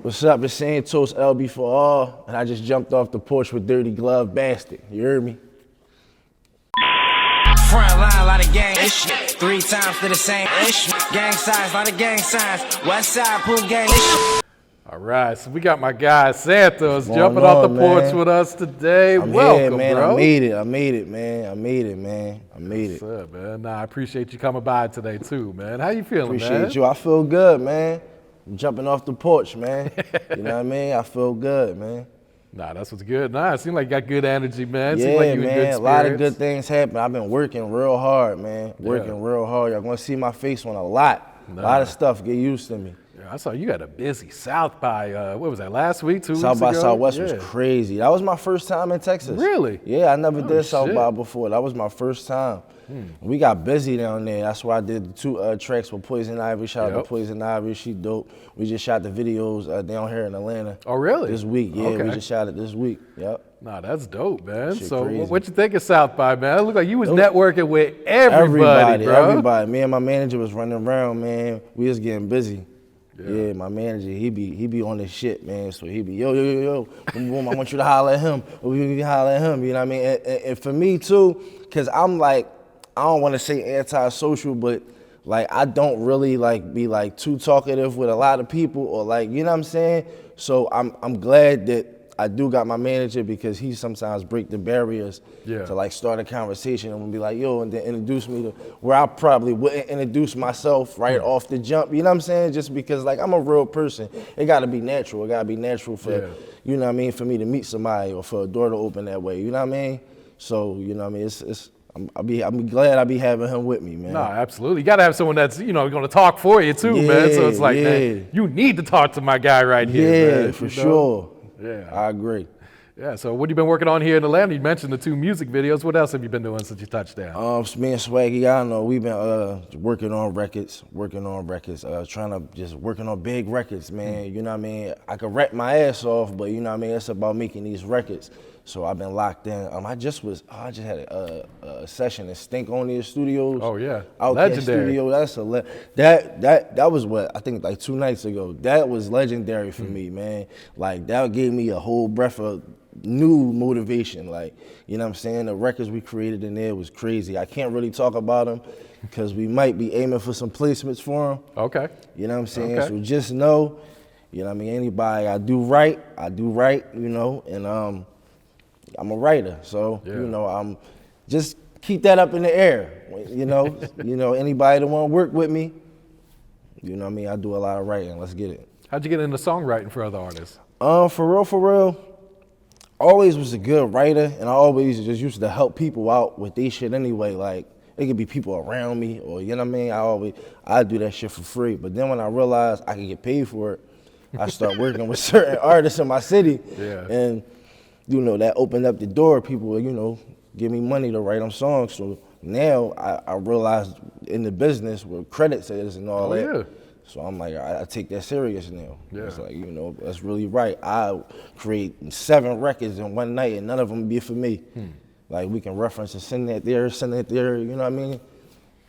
What's up? It's Santos LB4R, and I just jumped off the porch with Dirty Glove Bastard. You heard me? Front line, lot of gang ish. 3 times to the same ish. Gang signs, lot of gang signs. West side, pool gang ish. All right, so we got my guy Santos jumping off the porch with us today. Welcome, here, man. bro. I made it, man. What's up, man? Nah, I appreciate you coming by today too, man. How you feeling, man? Appreciate you. I feel good, man. I'm jumping off the porch, man. You know what I mean? I feel good, man. Nah, that's what's good. Nah, it seems like you got good energy, man. Yeah, seems like you man. in good spirits. A lot of good things happen. I've been working real hard, man. Working real hard. Y'all gonna see my face on a lot. A lot of stuff. Get used to me. Yeah, I saw you had a busy South by, what was that, last week, 2 weeks ago? South by Southwest was crazy. That was my first time in Texas. Really? Yeah, I never did South by before. That was my first time. We got busy down there. That's why I did the 2 tracks with Poison Ivy. Shout out to Poison Ivy. She dope. We just shot the videos down here in Atlanta. Oh, really? This week. Yeah, we just shot it this week. Yep. Nah, that's dope, man. Shit So crazy. what you think of South by, man? It looked like you was networking with everybody, bro. Everybody. Me and my manager was running around, man. We was getting busy. Yeah, my manager, he be on this shit, man. So he be, yo, boom, I want you to holler at him. We holler at him, you know what I mean? And for me too, cause I'm like, I don't want to say anti-social, but like I don't really like be like too talkative with a lot of people or like, you know what I'm saying? So I'm glad that I do got my manager because he sometimes break the barriers to like start a conversation and be like, yo, and then introduce me to where I probably wouldn't introduce myself right off the jump. You know what I'm saying? Just because like I'm a real person. It gotta be natural. It gotta be natural for, you know what I mean, for me to meet somebody or for a door to open that way. You know what I mean? So, you know what I mean? I'm glad I be having him with me, man. No, absolutely. You got to have someone that's, you know, going to talk for you too, man. So it's like, man, you need to talk to my guy right here, man. Yeah, for sure. Yeah. I agree. Yeah, so what have you been working on here in Atlanta? You mentioned the 2 music videos. What else have you been doing since you touched down? Me and Swaggy, I know we've been working on records, trying to just working on big records, man. You know what I mean? I could rap my ass off, but you know what I mean? It's about making these records. So I've been locked in. I just had a session in Stink Only Studios. Oh yeah, legendary. Studio. That was what I think like 2 nights ago. That was legendary for me, man. Like that gave me a whole breath of new motivation. Like, you know what I'm saying? The records we created in there was crazy. I can't really talk about them because we might be aiming for some placements for them. Okay. You know what I'm saying? Okay. So just know, you know what I mean? Anybody I do right, you know, and I'm a writer. So, you know, I'm just keep that up in the air. You know, anybody that want to work with me, you know what I mean? I do a lot of writing. Let's get it. How'd you get into songwriting for other artists? For real, always was a good writer, and I always just used to help people out with their shit anyway. Like, it could be people around me, or you know what I mean? I do that shit for free. But then when I realized I could get paid for it, I started working with certain artists in my city, and you know, that opened up the door. People, you know, give me money to write them songs. So now I realized in the business where credits is and all that. Yeah. So I'm like, I take that serious now. Yeah. It's like, you know, that's really right. I create 7 records in one night and none of them be for me. Like we can reference and send that there, you know what I mean?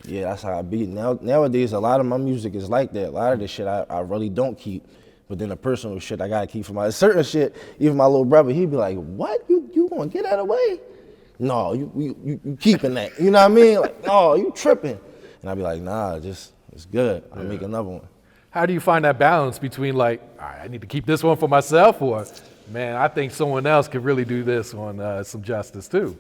Yeah, that's how I be. Nowadays, a lot of my music is like that. A lot of the shit I really don't keep. But then the personal shit I gotta keep for my certain shit. Even my little brother, he'd be like, "What? You gonna get out of the way? No, you keeping that? You know what I mean? Like, no, you tripping?" And I'd be like, "Nah, just it's good. I'll make another one." How do you find that balance between like, all right, I need to keep this one for myself, or man, I think someone else could really do this one some justice too?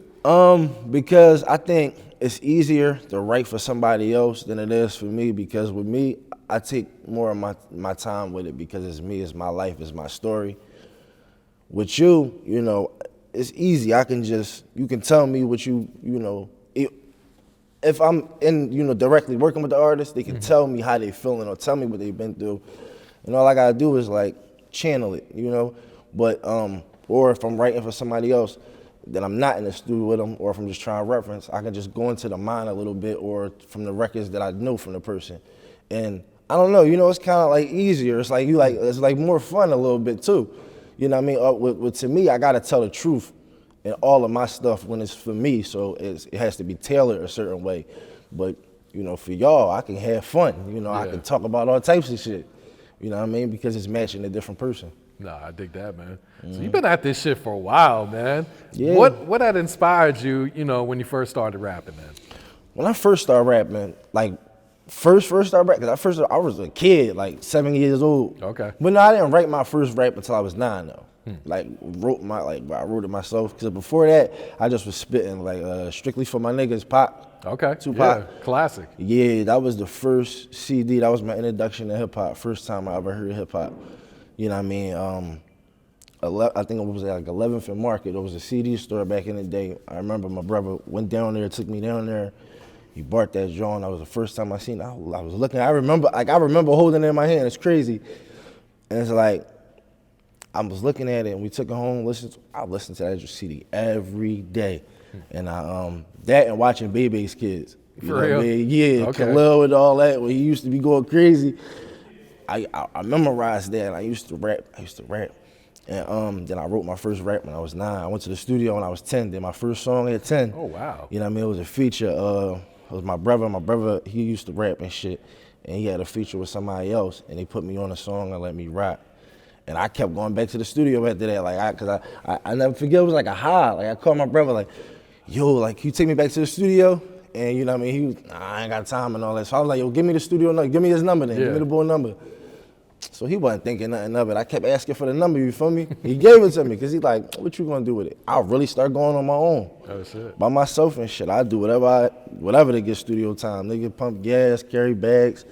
Because I think it's easier to write for somebody else than it is for me. Because with me, I take more of my time with it because it's me, it's my life, it's my story. With you, you know, it's easy. You can tell me what you know. If I'm in, you know, directly working with the artist, they can tell me how they feeling or tell me what they've been through. And all I gotta do is like channel it, you know. But or if I'm writing for somebody else that I'm not in the studio with them, or if I'm just trying to reference, I can just go into the mind a little bit, or from the records that I know from the person. And I don't know, you know, it's kind of like easier. It's like it's like more fun a little bit too. You know what I mean? To me, I gotta tell the truth in all of my stuff when it's for me, so it has to be tailored a certain way. But you know, for y'all, I can have fun. You know, I can talk about all types of shit. You know what I mean? Because it's matching a different person. Nah, I dig that, man. So you've been at this shit for a while, man. Yeah. What had inspired you, you know, when you first started rapping, man? When I first started rapping, like first started rapping, because I was a kid, like 7 years old. Okay. But no, I didn't write my first rap until I was 9 though. I wrote it myself. Because before that, I just was spitting like strictly for my niggas, Pop. Okay. Tupac. Yeah, classic. Yeah, that was the first CD. That was my introduction to hip hop. First time I ever heard hip hop. You know what I mean? I think it was like 11th and Market. It was a CD store back in the day. I remember my brother went down there, took me down there. He bought that joint. That was the first time I seen it. I was looking. I remember holding it in my hand. It's crazy. And it's like, I was looking at it, and we took it home. I listened to that CD every day, and that and watching Bebe's Kids. You For know real? what I mean? Yeah, Okay. Khalil and all that. When he used to be going crazy, I memorized that. And I used to rap, and then I wrote my first rap when I was 9. I went to the studio when I was 10. Did my first song at 10. Oh, wow. You know what I mean? It was a feature. It was my brother. My brother, he used to rap and shit, and he had a feature with somebody else, and they put me on a song and let me rap. And I kept going back to the studio after that, like, cause I never forget, it was like a high. Like, I called my brother, like, yo, like, can you take me back to the studio? And you know what I mean? He was, I ain't got time and all that. So I was like, yo, give me the studio number, give me his number then, give me the boy number. So he wasn't thinking nothing of it. I kept asking for the number, you feel me? He gave it to me, cause he's like, what you gonna do with it? I'll really start going on my own. Oh, shit. By myself and shit. I do whatever to get studio time. Nigga pump gas, carry bags,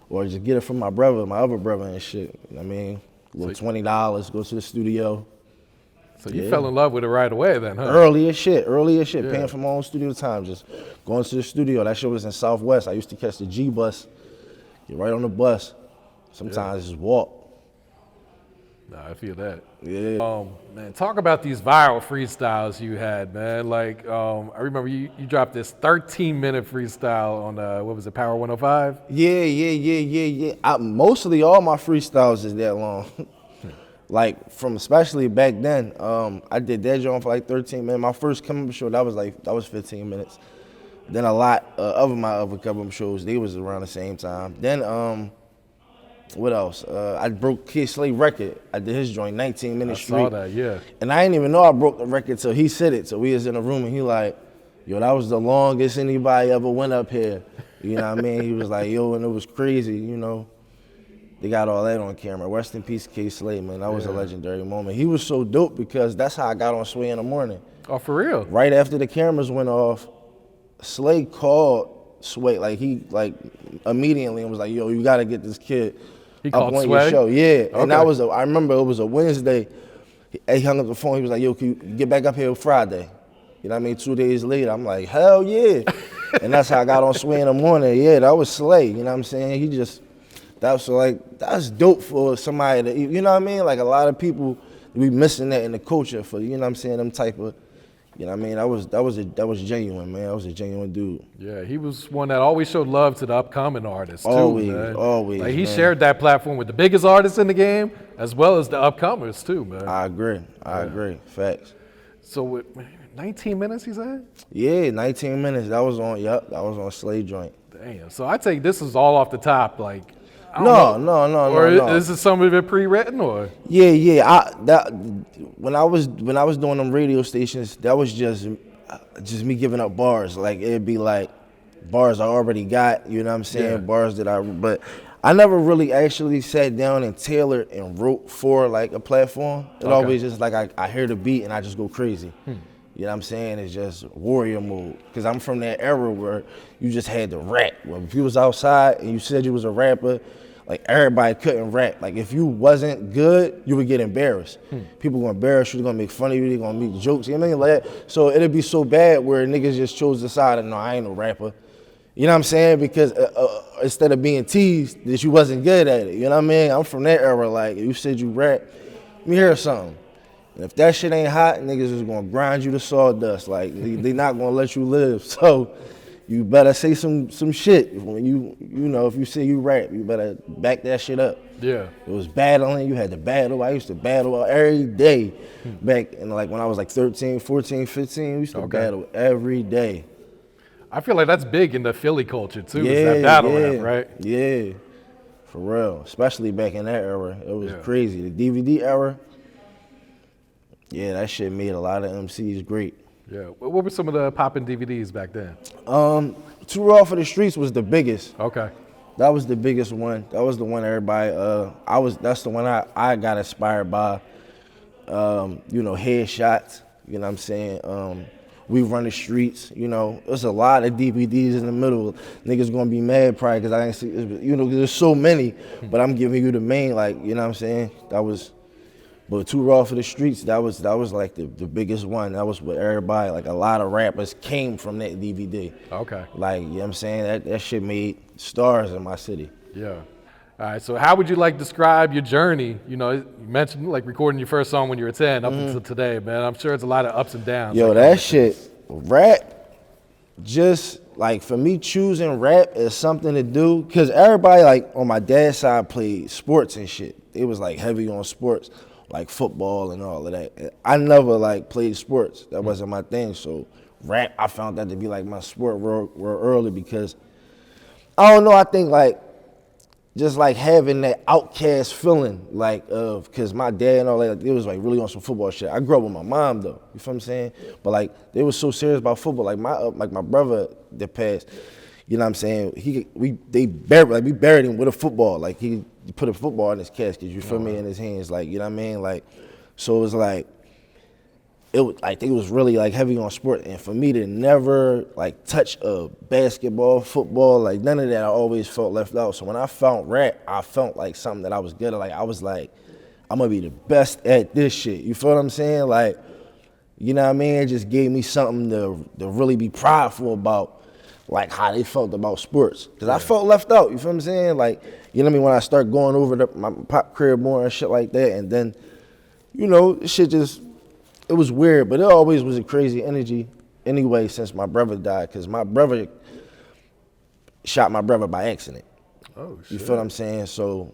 or just get it from my brother, my other brother and shit. You know what I mean? Little $20, go to the studio. So you fell in love with it right away then, huh? Early as shit, Yeah. paying for my own studio time, just going to the studio. That shit was in Southwest. I used to catch the G bus, get right on the bus. Sometimes just walk. Nah, I feel that. Yeah. Man, talk about these viral freestyles you had, man. Like, I remember you dropped this 13-minute freestyle on, what was it, Power 105? Yeah. Mostly all my freestyles is that long. Like, from especially back then, I did that joint for like 13 minutes. My first come-up show, that was 15 minutes. Then a lot of my other come-up shows, they was around the same time. Then, what else? I broke Kid Slay record. I did his joint 19 minutes straight. I saw that, yeah. And I didn't even know I broke the record till he said it. So we was in a room and he like, yo, that was the longest anybody ever went up here. You know what I mean? He was like, yo, and it was crazy, you know. They got all that on camera. Rest in peace, Kid Slay, man. That was a legendary moment. He was so dope because that's how I got on Sway in the Morning. Oh, for real? Right after the cameras went off, Slay called Sway, like he immediately and was like, yo, you gotta get this kid He up called on Sway? your show. Yeah, Okay. and that was I remember it was a Wednesday. He hung up the phone. He was like, yo, can you get back up here Friday? You know what I mean? 2 days later, I'm like, hell yeah. And that's how I got on Sway in the Morning. Yeah, that was Slay. You know what I'm saying? That's dope for somebody to, you know what I mean? Like a lot of people, we missing that in the culture for, you know what I'm saying, them type of, you know what I mean? That was genuine, man. That was a genuine dude. Yeah, he was one that always showed love to the upcoming artists, too, Always, man. always, Like, he man. shared that platform with the biggest artists in the game, as well as the upcomers, too, man. I agree. Facts. So, with 19 minutes, he said? Yeah, 19 minutes. That was on Slay joint. Damn. So, I take this is all off the top, like, I don't No. know. Or is it some of it pre-written, or? Yeah. When I was doing them radio stations, that was just me giving up bars. Like it'd be like bars I already got, you know what I'm saying? Yeah. Bars but I never really actually sat down and tailored and wrote for like a platform. It Okay. always just like I hear the beat and I just go crazy. You know what I'm saying? It's just warrior mode. Cause I'm from that era where you just had to rap. When if you was outside and you said you was a rapper, like everybody couldn't rap. Like if you wasn't good, you would get embarrassed. People gonna embarrass you, they're gonna make fun of you, they're gonna make jokes, you know what I mean? Like that. So it'd be so bad where niggas just chose the side of, no, I ain't no rapper. You know what I'm saying? Because instead of being teased that you wasn't good at it, you know what I mean? I'm from that era, like if you said you rap, let me hear something. And if that shit ain't hot, niggas is gonna grind you to sawdust. Like they not gonna let you live. So you better say some shit. When you know, if you say you rap, you better back that shit up. Yeah. It was battling, you had to battle. I used to battle every day back in like when I was like 13, 14, 15, we used to battle every day. I feel like that's big in the Philly culture, too, is that battle rap, right? Yeah. For real, especially back in that era, it was Yeah. crazy. The DVD era, yeah, that shit made a lot of MCs great. Yeah. What were some of the popping DVDs back then? Too Raw for the Streets was the biggest. Okay. That was the biggest one. That was the one everybody. That's the one I got inspired by. You know, Headshots. You know what I'm saying? We Run the Streets. You know, there's a lot of DVDs in the middle. Niggas gonna be mad probably because I ain't see. You know, 'cause there's so many. But I'm giving you the main. Like, you know what I'm saying? That was. But Too Raw for the Streets, that was like the biggest one. That was what everybody, like a lot of rappers came from that DVD. Okay. Like, you know what I'm saying? That shit made stars in my city. Yeah. All right. So how would you like describe your journey? You know, you mentioned like recording your first song when you were 10 up until today, man. I'm sure it's a lot of ups and downs. Yo, like that shit, rap, just like for me choosing rap is something to do. Cause everybody like on my dad's side played sports and shit. It was like heavy on sports, like football and all of that. I never like played sports. That wasn't my thing. So rap, I found that to be like my sport real early because I don't know, I think like just like having that outcast feeling like of, cause my dad and all that, it was like really on some football shit. I grew up with my mom though, you feel what I'm saying? But like they was so serious about football. Like my brother that passed, you know what I'm saying? We buried him with a football. Like he put a football in his casket, you feel me, in his hands. Like, you know what I mean? Like, so it was like, it was really like heavy on sport, and for me to never like touch a basketball, football, like none of that, I always felt left out. So when I found rap, I felt like something that I was good at. Like I was like, I'm gonna be the best at this shit. You feel what I'm saying? Like, you know what I mean? It just gave me something to really be prideful about, like how they felt about sports. Cause I felt left out. You feel what I'm saying? Like, you know what I mean? When I start going over to my pop crib more and shit like that, and then, you know, shit just. It was weird, but it always was a crazy energy anyway since my brother died, because my brother shot my brother by accident. Oh, shit. You feel what I'm saying? So,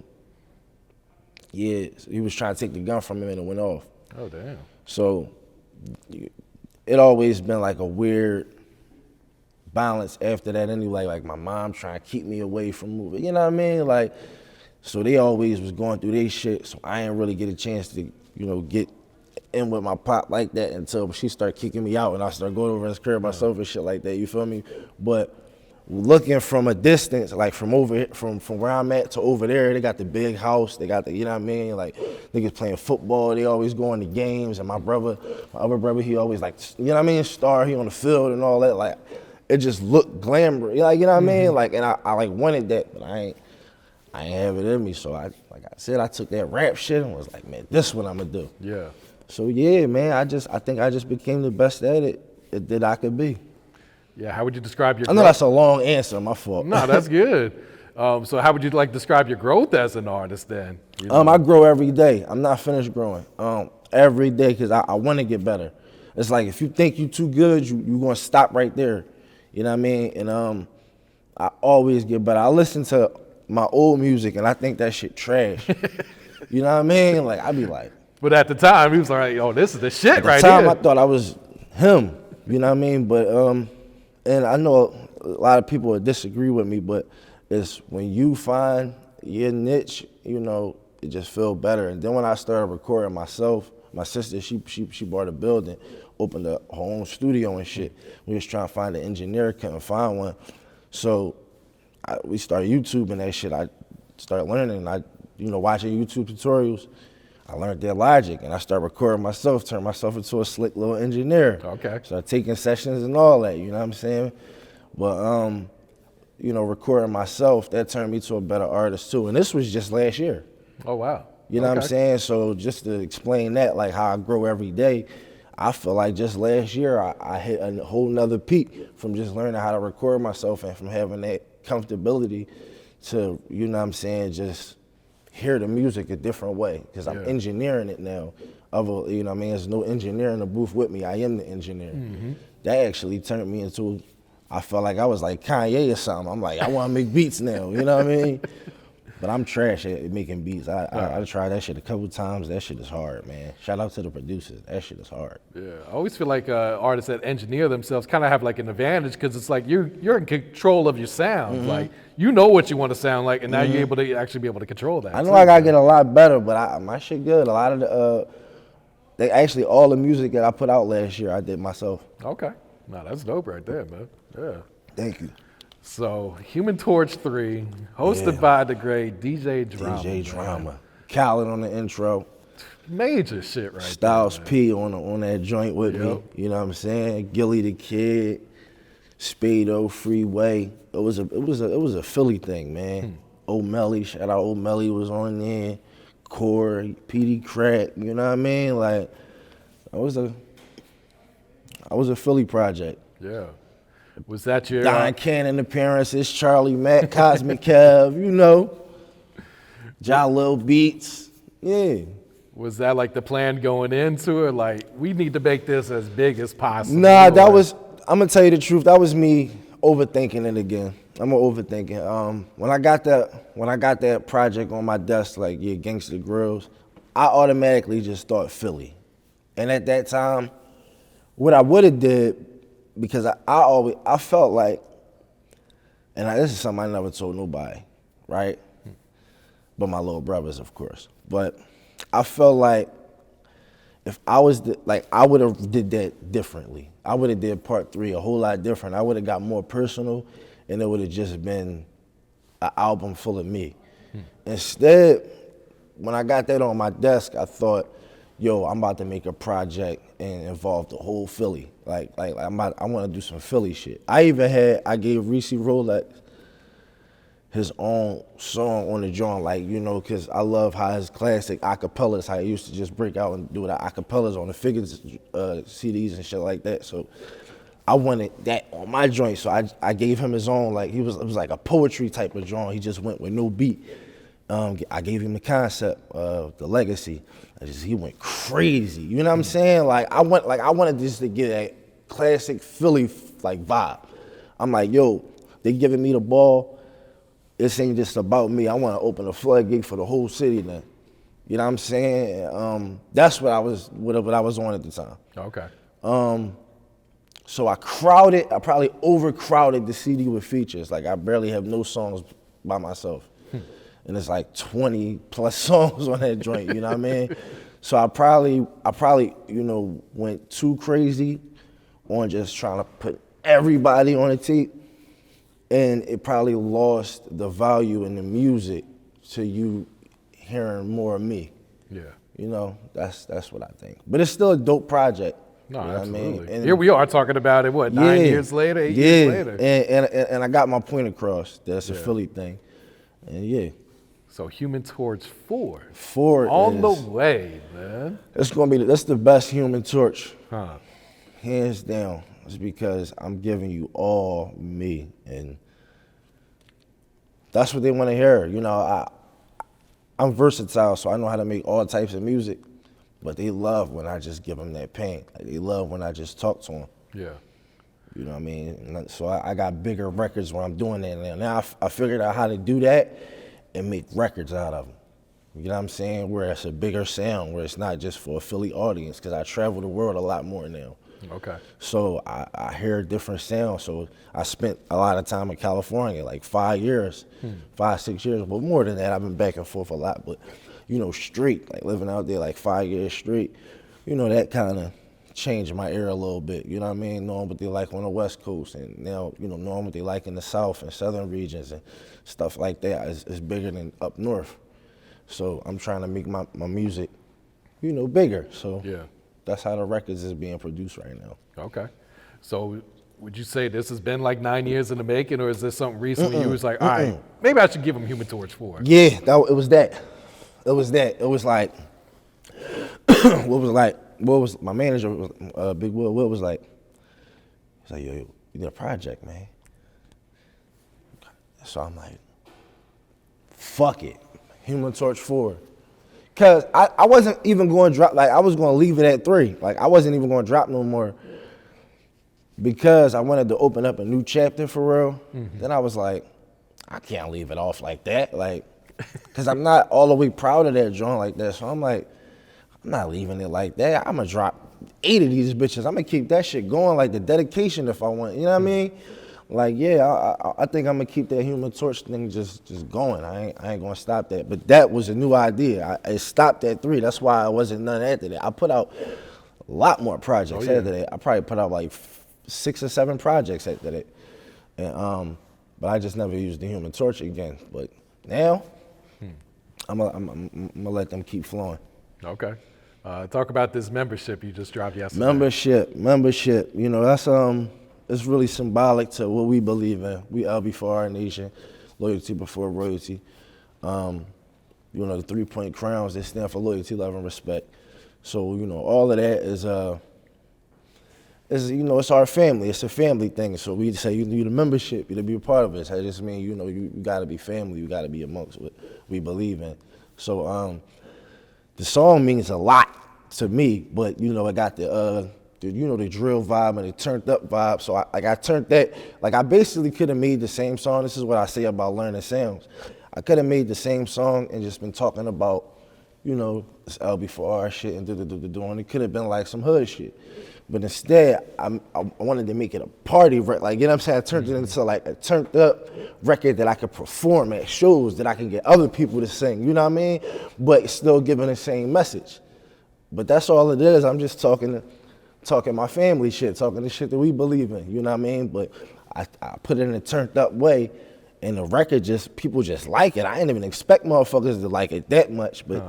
yeah, he was trying to take the gun from him and it went off. Oh, damn. So, it always been like a weird balance after that anyway. Like my mom trying to keep me away from moving, you know what I mean? Like, so they always was going through their shit, so I didn't really get a chance to, you know, get in with my pop like that until she started kicking me out and I started going over his crib myself and shit like that, you feel me? But looking from a distance, like from where I'm at to over there, they got the big house, they got the, you know what I mean? Like niggas playing football, they always going to games, and my other brother, he always like, you know what I mean, star, he on the field and all that. Like it just looked glamorous, like, you know what I mean? Like, and I like wanted that, but I ain't have it in me. So like I said, I took that rap shit and was like, man, this is what I'm gonna do. Yeah. So yeah, man, I think I just became the best at it that I could be. Yeah. How would you describe your I know that's a long answer, my fault. No, that's good. So how would you like describe your growth as an artist then? You know? I grow every day. I'm not finished growing. Every day, because I want to get better. It's like if you think you too good, you're going to stop right there. You know what I mean? And I always get better. I listen to my old music and I think that shit trash. You know what I mean? Like, I be like. But at the time, he was like, "Yo, this is the shit right At the time, here." I thought I was him. You know what I mean? But and I know a lot of people would disagree with me, but it's when you find your niche, you know, it just feel better. And then when I started recording myself, my sister, she bought a building, opened her own studio and shit. We was trying to find an engineer, couldn't find one. So we started YouTube and that shit. I started learning. Watching YouTube tutorials. I learned their logic, and I started recording myself, turned myself into a slick little engineer. Okay. Started taking sessions and all that, you know what I'm saying? But, recording myself, that turned me to a better artist too. And this was just last year. Oh, wow. You know what I'm saying? So just to explain that, like how I grow every day, I feel like just last year I hit a whole nother peak from just learning how to record myself and from having that comfortability to, you know what I'm saying, just hear the music a different way, because I'm engineering it now. You know what I mean? There's no engineer in the booth with me. I am the engineer. Mm-hmm. That actually turned me into, I felt like I was like Kanye or something. I'm like, I want to make beats now, you know what I mean? But I'm trash at making beats. I tried that shit a couple times. That shit is hard, man. Shout out to the producers. That shit is hard. Yeah, I always feel like artists that engineer themselves kind of have like an advantage because it's like you're in control of your sound. Like you know what you want to sound like, and now you're able to actually be able to control that. I know I gotta get a lot better, but my shit good. A lot of all the music that I put out last year, I did myself. Okay, no, that's dope right there, man. Yeah. Thank you. So, Human Torch 3, hosted by the great DJ Drama. DJ Drama. Khaled on the intro. Major shit right Styles there. P on that joint with me. You know what I'm saying? Gilly the Kid, Spado, Freeway. It was a Philly thing, man. O'Malley, shout out O'Malley was on there. Corey, PD Crack, you know what I mean? Like, I was a Philly project. Yeah. Was that your Don Cannon appearances, Charlie Mack, Cosmic Kev, you know. Lil Beats, yeah. Was that like the plan going into it? Like, we need to make this as big as possible. Nah, that was, I'm gonna tell you the truth, that was me overthinking it again. I'm gonna overthink it. When I got that project on my desk, like Gangsta Grills, I automatically just thought Philly. And at that time, what I would have did, because I felt like, and this is something I never told nobody, right? But my little brothers, of course. But I felt like if I was, I would have did that differently. I would have did part 3 a whole lot different. I would have got more personal, and it would have just been an album full of me. Instead, when I got that on my desk, I thought, yo, I'm about to make a project and involve the whole Philly. I want to do some Philly shit. I gave Reese Rolex his own song on the joint, because I love how his classic acapellas, how he used to just break out and do the acapellas on the Figures CDs and shit like that. So I wanted that on my joint, so I gave him his own, it was like a poetry type of joint. He just went with no beat. I gave him the concept of the legacy. He went crazy. You know what I'm saying? I wanted this to get a classic Philly vibe. I'm like, yo, they giving me the ball. This ain't just about me. I want to open a floodgate for the whole city then. You know what I'm saying? That's what I was on at the time. Okay. So I probably overcrowded the CD with features. I barely have no songs by myself. And it's 20 plus songs on that joint, you know what I mean? So I probably, went too crazy on just trying to put everybody on the tape. And it probably lost the value in the music to you hearing more of me. Yeah. You know, that's what I think. But it's still a dope project. No, you know absolutely. what I mean? And here we are talking about it, 9 years later, 8 years later? And I got my point across. That's a Philly thing. And yeah. So Human Torch 4. 4 on the way, man. That's the best Human Torch. Huh. Hands down. It's because I'm giving you all me. And that's what they want to hear. You know, I'm versatile, so I know how to make all types of music. But they love when I just give them that pain. They love when I just talk to them. Yeah. You know what I mean? So I got bigger records when I'm doing that now. Now I figured out how to do that and make records out of them. You know what I'm saying? Where it's a bigger sound, where it's not just for a Philly audience, because I travel the world a lot more now. Okay. So I hear different sounds. So I spent a lot of time in California, 5 years, 5, 6 years, but more than that. I've been back and forth a lot, but straight, living out there 5 years straight, that kind of changed my ear a little bit, you know what I mean? Knowing what they like on the West Coast, and now, knowing what they like in the South and Southern regions and stuff like that is bigger than up North. So I'm trying to make my music, bigger. So yeah. That's how the records is being produced right now. Okay. So would you say this has been 9 years in the making, or is this something recently you was like, all right, maybe I should give him Human Torch 4? Yeah, it was that. It was what was my manager, Big Will was like, he's like, yo, you need a project, man. So I'm like, fuck it, Human Torch 4. Cause I wasn't even going to drop, I was going to leave it at 3. I wasn't even going to drop no more because I wanted to open up a new chapter for real. Then I was like, I can't leave it off like that. because I'm not all the way proud of that joint like that. So I'm like, I'm not leaving it like that. I'm gonna drop 8 of these bitches. I'm gonna keep that shit going, like the dedication if I want. You know what I mean? Like, yeah, I think I'm gonna keep that Human Torch thing just going. I ain't gonna stop that. But that was a new idea. It stopped at 3. That's why I wasn't none after that. I put out a lot more projects after that. I probably put out like 6 or 7 projects after that. And but I just never used the Human Torch again. But now, I'm gonna let them keep flowing. Okay. Talk about this membership you just dropped yesterday. Membership. You know, that's it's really symbolic to what we believe in. We LB4R Nation, loyalty before royalty. You know, the 3-point crowns, they stand for loyalty, love, and respect. So, you know, all of that is you know, it's our family. It's a family thing. So we say you need a membership, you to be a part of it. I just mean, you know, you got to be family. You got to be amongst what we believe in. So the song means a lot to me, but you know, I got the you know, the drill vibe and the turned up vibe. So I turned that, like I basically could have made the same song. This is what I say about learning sounds. I could have made the same song and just been talking about, you know, this LB4R shit and and it could have been like some hood shit. But instead, I wanted to make it a party record. Like, you know what I'm saying? I turned it into like a turned up record that I could perform at shows, that I can get other people to sing, you know what I mean? But still giving the same message. But that's all it is. I'm just talking my family shit, talking the shit that we believe in, you know what I mean? But I put it in a turned up way, and the record people just like it. I didn't even expect motherfuckers to like it that much, but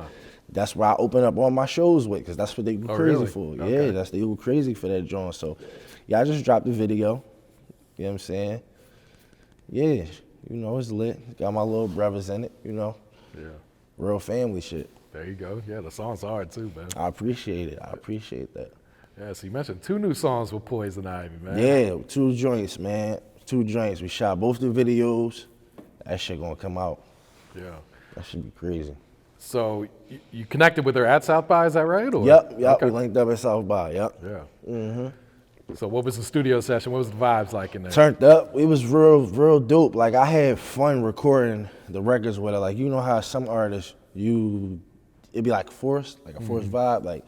that's why I open up all my shows with, because that's what they go crazy for. Okay. Yeah, they go crazy for that joint. So, yeah, I just dropped the video. You know what I'm saying? Yeah, you know, it's lit. Got my little brothers in it, you know? Yeah. Real family shit. There you go. Yeah, the song's hard too, man. I appreciate it. I appreciate that. Yeah, so you mentioned 2 new songs with Poison Ivy, man. Yeah, 2 joints, man. 2 joints. We shot both the videos. That shit gonna come out. Yeah. That should be crazy. So you connected with her at South by, is that right? Or? Yep. Okay. We linked up at South by, yep. Yeah. So what was the studio session? What was the vibes like in there? Turned up. It was real dope. Like, I had fun recording the records with her. Like, you know how some artists, it'd be like forced, like a forced vibe. Like,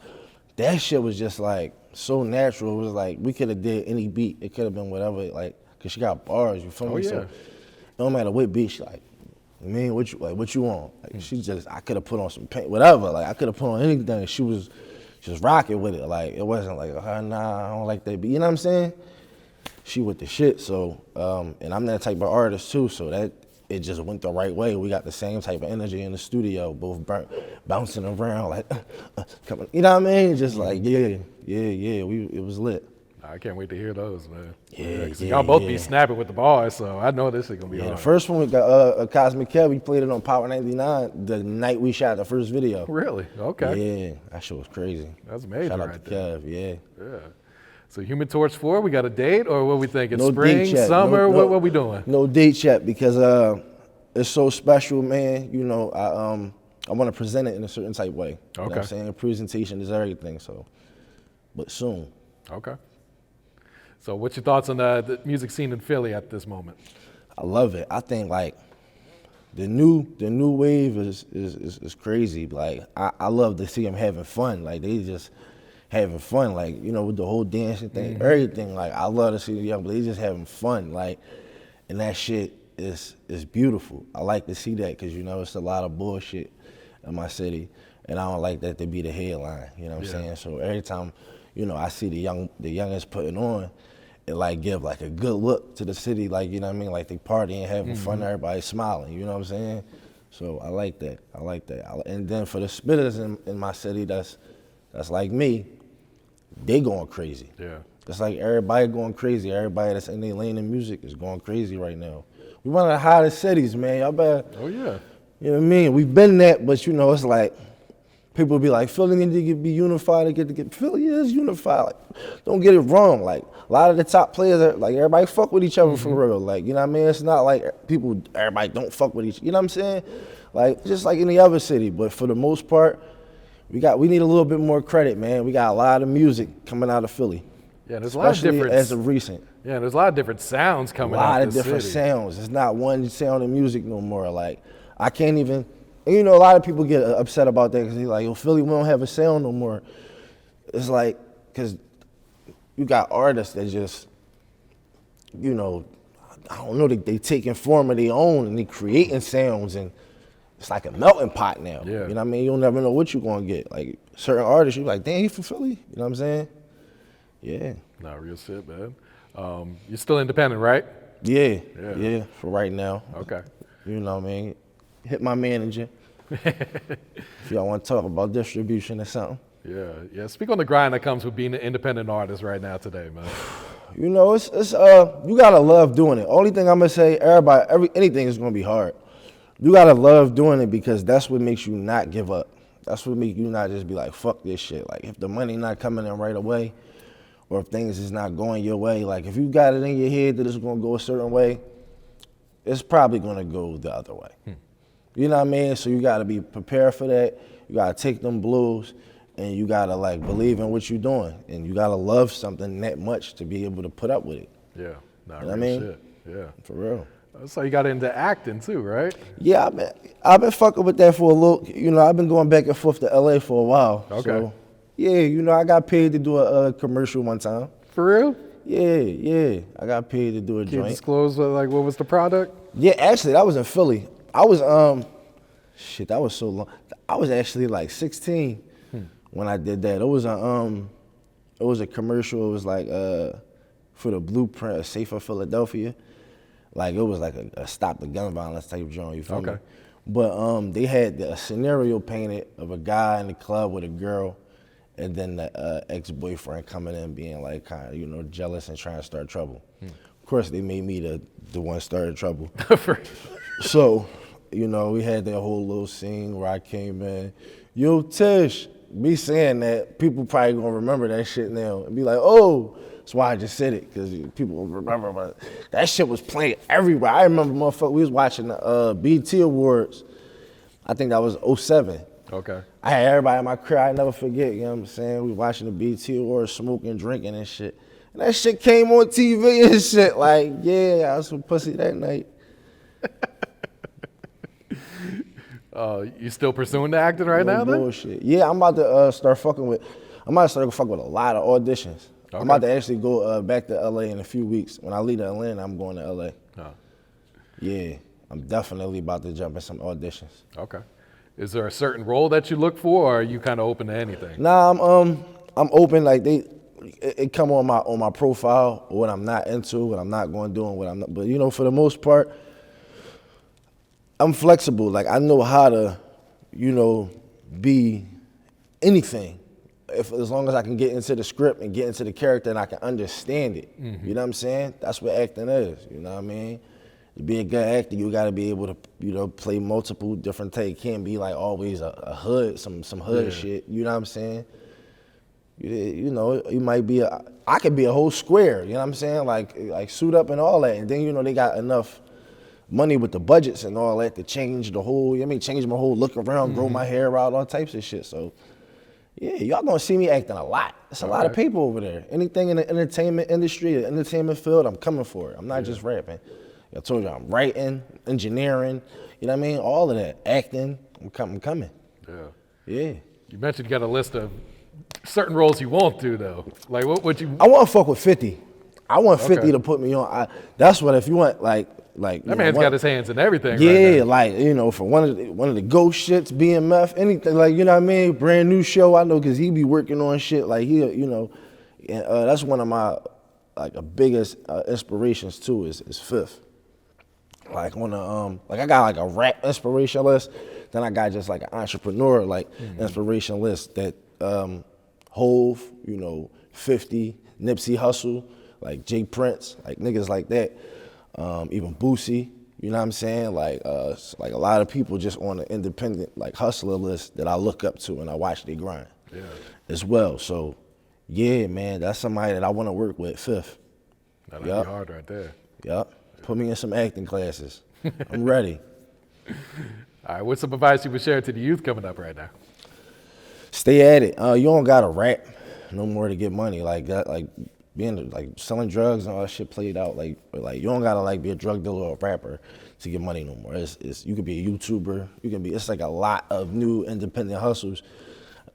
that shit was just like so natural. It was like, we could have did any beat. It could have been whatever, like, cause she got bars, you feel me? Yeah. So, no matter what beat, she like, I mean, what you want? Like, she just, I could have put on some paint, whatever. Like, I could have put on anything. She was just rocking with it. Like, it wasn't like, nah, I don't like that beat. You know what I'm saying? She with the shit. So, and I'm that type of artist too. So that it just went the right way. We got the same type of energy in the studio, both bouncing around, like, coming. You know what I mean? Just like, yeah. It was lit. I can't wait to hear those, man. Yeah, y'all both be snapping with the bars, so I know this is gonna be hard. The first one with the Cosmic Kev, we played it on Power 99 the night we shot the first video. Really? Okay. Yeah, that shit was crazy. That's amazing. Shout out right to there. Kev, Yeah. So Human Torch 4, we got a date, or what we thinking? No Spring, date yet. summer, what we doing? No date yet, because it's so special, man. You know, I want to present it in a certain type way. You know what I'm saying? The presentation is everything, so, but soon. Okay. So what's your thoughts on the music scene in Philly at this moment? I love it. I think like the new wave is crazy. Like I love to see them having fun. Like they just having fun. Like, you know, with the whole dancing thing, everything. Like I love to see the young, but they just having fun. Like, and that shit is beautiful. I like to see that because, you know, it's a lot of bullshit in my city, and I don't like that to be the headline. You know what I'm saying? So every time, you know, I see the youngest putting on, it like give like a good look to the city, like, you know what I mean? Like they partying, having fun, everybody smiling, you know what I'm saying? So I like that, and then for the spitters in my city that's like me, they going crazy. Yeah. It's like everybody going crazy, everybody that's in their lane in music is going crazy right now. We one of the hottest cities, man, y'all better. Oh yeah. You know what I mean? We've been that, but you know, it's like, people be like, Philly need to be unified to get Philly is unified. Like, don't get it wrong. Like, a lot of the top players, like, everybody fuck with each other for real. Like, you know what I mean? It's not like everybody don't fuck with each other. You know what I'm saying? Like, just like any other city. But for the most part, we need a little bit more credit, man. We got a lot of music coming out of Philly. Yeah, there's a lot of different, as of recent. Yeah, there's a lot of different sounds coming out of the city. A lot of different sounds. It's not one sound of music no more. Like, I can't even. And you know, a lot of people get upset about that because they're like, "Yo, Philly, we don't have a sound no more." It's like, because you got artists that just, you know, I don't know, they taking form of their own and they creating sounds, and it's like a melting pot now. Yeah. You know what I mean? You'll never know what you're gonna get. Like certain artists, you like, damn, he from Philly. You know what I'm saying? Yeah. Nah, real shit, man. You're still independent, right? Yeah, for right now. Okay. You know what I mean? Hit my manager if y'all want to talk about distribution or something. Yeah. Speak on the grind that comes with being an independent artist right now today, man. You know, it's you gotta love doing it. Only thing I'm gonna say, anything is gonna be hard. You gotta love doing it because that's what makes you not give up. That's what makes you not just be like, fuck this shit. Like if the money not coming in right away, or if things is not going your way, like if you got it in your head that it's gonna go a certain way, it's probably gonna go the other way. You know what I mean? So you gotta be prepared for that. You gotta take them blues, and you gotta like believe in what you're doing, and you gotta love something that much to be able to put up with it. Yeah. Nah, You know what I real mean? shit. Yeah. For real. So you got into acting too, right? Yeah, I've been fucking with that for a little. You know, I've been going back and forth to LA for a while. Okay. So, yeah, you know, I got paid to do a commercial one time. For real? Yeah, I got paid to do a Can you joint. disclose like what was the product? Yeah, actually, that was in Philly. I was that was so long. I was actually like 16 when I did that. It was a commercial. It was like for the Blueprint of Safer Philadelphia. Like it was like a stop the gun violence type joint. You feel me? But they had a scenario painted of a guy in the club with a girl, and then the ex-boyfriend coming in being like kind of, you know, jealous and trying to start trouble. Of course, they made me the one started trouble. So, you know, we had that whole little scene where I came in, yo, Tish. Me saying that, people probably gonna remember that shit now and be like, oh, that's why I just said it, because people will remember. But that shit was playing everywhere. I remember, motherfucker, we was watching the BET Awards. I think that was 07. Okay. I had everybody in my crib, I never forget, you know what I'm saying? We was watching the BET Awards, smoking, drinking and shit. And that shit came on TV and shit, like, yeah, I was some pussy that night. You still pursuing the acting right now then? Bullshit. Yeah, I'm about to start fucking with a lot of auditions. Okay. I'm about to actually go back to LA in a few weeks. When I leave Atlanta, I'm going to LA. Oh. Yeah, I'm definitely about to jump in some auditions. Okay. Is there a certain role that you look for, or are you kind of open to anything? Nah, I'm open. Like it come on my profile, what I'm not into, what I'm not going to do, and what I'm not. But you know, for the most part, I'm flexible. Like I know how to, you know, be anything. As long as I can get into the script and get into the character and I can understand it. Mm-hmm. You know what I'm saying? That's what acting is. You know what I mean? To be a good actor, you got to be able to, you know, play multiple different takes. Can't be like always a hood, some hood shit. You know what I'm saying? You know, you might be I could be a whole square. You know what I'm saying? Like suit up and all that. And then, you know, they got enough money with the budgets and all that to change the whole, change my whole look around, grow my hair out, all types of shit. So, yeah, y'all gonna see me acting a lot. It's a lot of people over there. Anything in the entertainment industry, the entertainment field, I'm coming for it. I'm not just rapping. I told you I'm writing, engineering, you know what I mean? All of that, acting, I'm coming. Yeah. You mentioned you got a list of certain roles you won't do though. Like what would you? I want to fuck with 50. I want 50 to put me on. That's what, if you want, like that man's got his hands in everything. Yeah, right now. like, you know, for one of the ghost shits, BMF, anything, like, you know what I mean? Brand new show, I know, because he be working on shit, like, he, you know, and that's one of my, like, biggest inspirations, too, is Fifth. Like, on the, like, I got, like, a rap inspiration list, then I got just, like, an entrepreneur, like, inspiration list that Hove, you know, 50, Nipsey Hussle, like, Jay Prince, like, niggas like that. Even Boosie, you know what I'm saying? Like a lot of people just on the independent, like, hustler list that I look up to and I watch they grind as well. So, yeah, man, that's somebody that I want to work with, Fifth. That'd be hard right there. Yep. Put me in some acting classes. I'm ready. All right, what's some advice you would share to the youth coming up right now? Stay at it. You don't got to rap no more to get money. Like that, like, being like selling drugs and all that shit played out, like you don't gotta like be a drug dealer or a rapper to get money no more. You could be a YouTuber. It's like a lot of new independent hustles,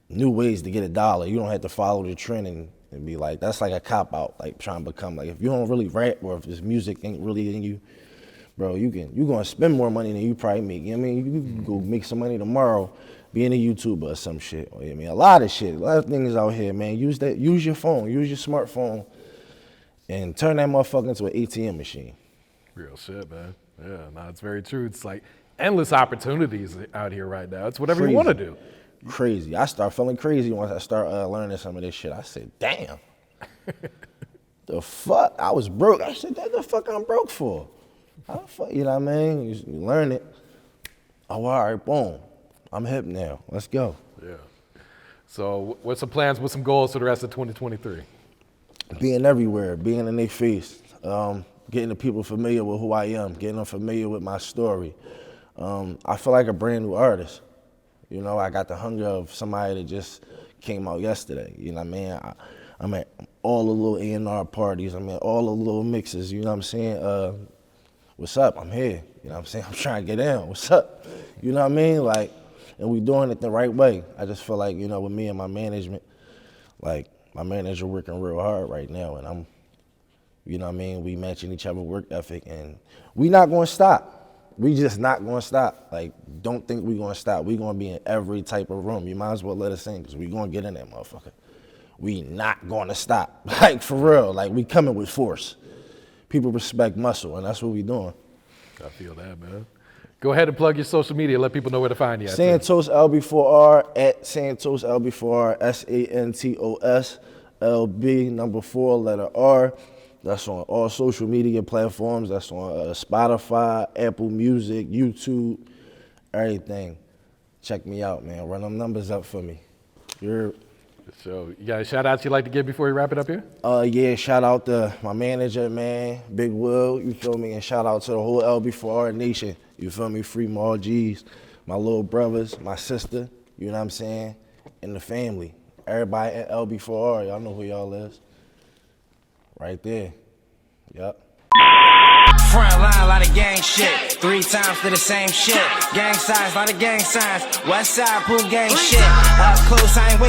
new ways to get a dollar. You don't have to follow the trend and be like, that's like a cop out, like trying to become like, if you don't really rap or if this music ain't really in you, bro, you're gonna spend more money than you probably make. You know what I mean? You can go make some money tomorrow being a YouTuber or some shit. You know what I mean? A lot of things out here, man. Use your phone, use your smartphone, and turn that motherfucker into an ATM machine. Real shit, man. Yeah, no, it's very true. It's like endless opportunities out here right now. It's whatever you want to do. Crazy. I start feeling crazy once I start learning some of this shit. I said, damn. The fuck? I was broke. I said, what the fuck I'm broke for? How the fuck, you know what I mean? You learn it. Oh, all right, boom. I'm hip now. Let's go. Yeah. So what's some plans, what's some goals for the rest of 2023? Being everywhere, being in their face, getting the people familiar with who I am, getting them familiar with my story. I feel like a brand new artist. You know, I got the hunger of somebody that just came out yesterday. You know what I mean? I'm at all the little A&R parties. I'm at all the little mixes. You know what I'm saying? What's up? I'm here. You know what I'm saying? I'm trying to get in. What's up? You know what I mean? Like, and we doing it the right way. I just feel like, you know, with me and my management, like, my manager working real hard right now, and you know what I mean? We matching each other work ethic, and we not going to stop. We just not going to stop. Like, don't think we going to stop. We going to be in every type of room. You might as well let us in, because we going to get in that motherfucker. We not going to stop. Like, for real. Like, we coming with force. People respect muscle, and that's what we doing. I feel that, man. Go ahead and plug your social media. Let people know where to find you. Santos LB4R at Santos LB4R, Santos LB 4 letter R. That's on all social media platforms. That's on Spotify, Apple Music, YouTube, everything. Check me out, man. Run them numbers up for me. So you got a shout out you'd like to give before we wrap it up here? Yeah, shout out to my manager, man, Big Will, you feel me? And shout out to the whole LB4R Nation, you feel me? Free my G's, my little brothers, my sister, you know what I'm saying? And the family. Everybody at LB4R, y'all know who y'all is. Right there. Yep. Front line, lot of gang shit. 3 times to the same shit. Gang signs, lot of gang signs. West side, pool gang shit. Up close, I ain't wait.